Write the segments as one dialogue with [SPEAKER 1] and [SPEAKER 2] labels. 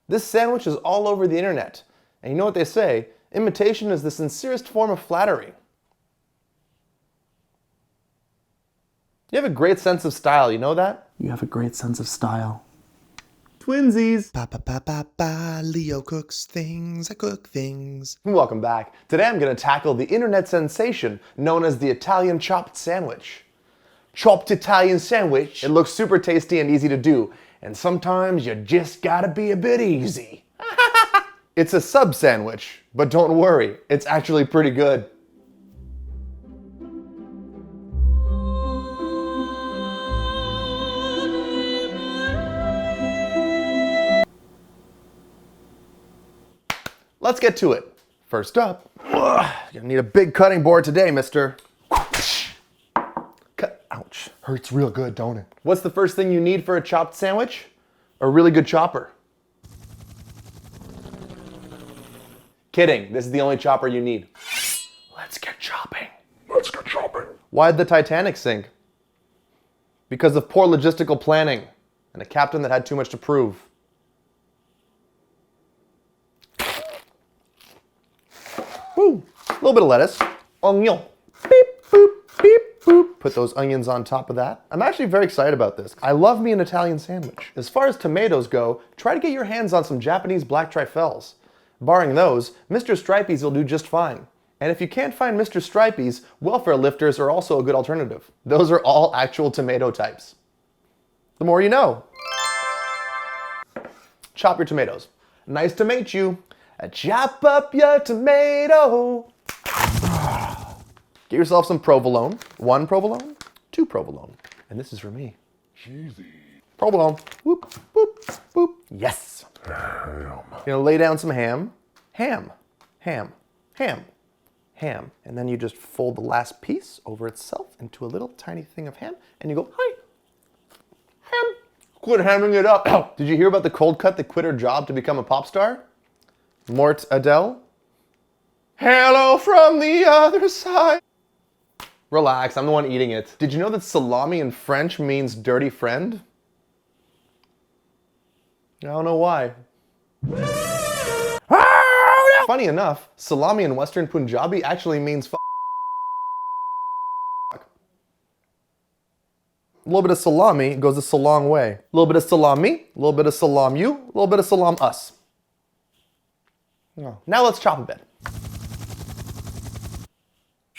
[SPEAKER 1] This sandwich is all over the internet. And you know what they say? Imitation is the sincerest form of flattery. You have a great sense of style, you know that?
[SPEAKER 2] You have a great sense of style.
[SPEAKER 1] Twinsies!
[SPEAKER 3] Ba ba ba ba ba. Leo cooks things, I cook things.
[SPEAKER 1] Welcome back. Today I'm going to tackle the internet sensation known as the Italian chopped sandwich. Chopped Italian sandwich. It looks super tasty and easy to do, and sometimes you just gotta be a bit easy. It's a sub sandwich, but don't worry, it's actually pretty good. Let's get to it. First up, you're gonna need a big cutting board today, mister. Ouch, hurts real good, don't it? What's the first thing you need for a chopped sandwich? A really good chopper. Kidding, this is the only chopper you need. Let's get chopping.
[SPEAKER 4] Let's get chopping.
[SPEAKER 1] Why'd the Titanic sink? Because of poor logistical planning and a captain that had too much to prove. Woo! A little bit of lettuce. Onion. Beep, boop, beep, boop. Put those onions on top of that. I'm actually very excited about this. I love me an Italian sandwich. As far as tomatoes go, try to get your hands on some Japanese black trifles. Barring those, Mr. Stripey's will do just fine. And if you can't find Mr. Stripey's, welfare lifters are also a good alternative. Those are all actual tomato types. The more you know. Chop your tomatoes. Nice to meet you. Chop up your tomato. Get yourself some provolone. 1 provolone, 2 provolone. And this is for me.
[SPEAKER 4] Cheesy.
[SPEAKER 1] Provolone. Whoop, whoop, whoop. Yes. You're gonna lay down some ham. Ham. And then you just fold the last piece over itself into a little tiny thing of ham. And you go, hi. Ham. Quit hamming it up. Did you hear about the cold cut that quit her job to become a pop star? Mortadella? Hello from the other side. Relax, I'm the one eating it. Did you know that salami in French means dirty friend? I don't know why. Funny enough, salami in Western Punjabi actually means fuck. A little bit of salami goes a long way. A little bit of salami, a little bit of salam you, a little bit of salam us. Now let's chop a bit.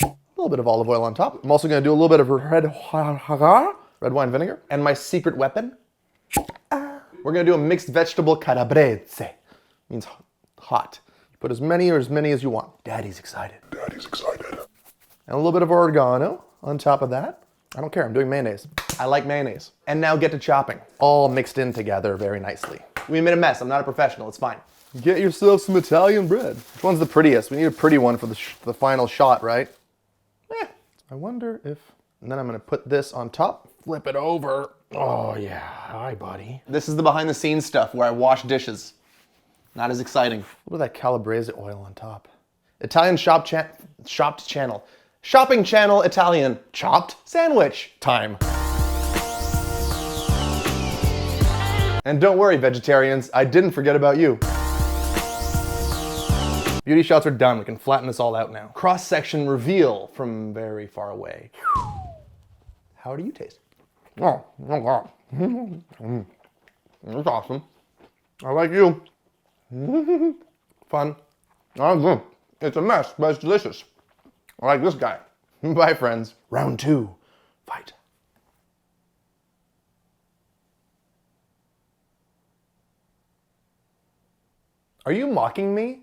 [SPEAKER 1] A little bit of olive oil on top. I'm also going to do a little bit of red wine vinegar. And my secret weapon, we're going to do a mixed vegetable calabrese. Means hot. You put as many as you want. Daddy's excited.
[SPEAKER 4] Daddy's excited.
[SPEAKER 1] And a little bit of oregano on top of that. I don't care, I'm doing mayonnaise. I like mayonnaise. And now get to chopping. All mixed in together very nicely. We made a mess, I'm not a professional, it's fine. Get yourself some Italian bread. Which one's the prettiest? We need a pretty one for the final shot, right? I wonder if... And then I'm gonna put this on top, flip it over. Oh yeah, hi buddy. This is the behind the scenes stuff where I wash dishes. Not as exciting. Look at that calabrese oil on top. Italian shopping channel Italian chopped sandwich time. And don't worry, vegetarians, I didn't forget about you. Beauty shots are done. We can flatten this all out now. Cross-section reveal from very far away. How do you taste? Oh God. That's awesome. I like you. Fun. Oh, good. It's a mess, but it's delicious. I like this guy. Bye, friends. Round 2. Fight. Are you mocking me?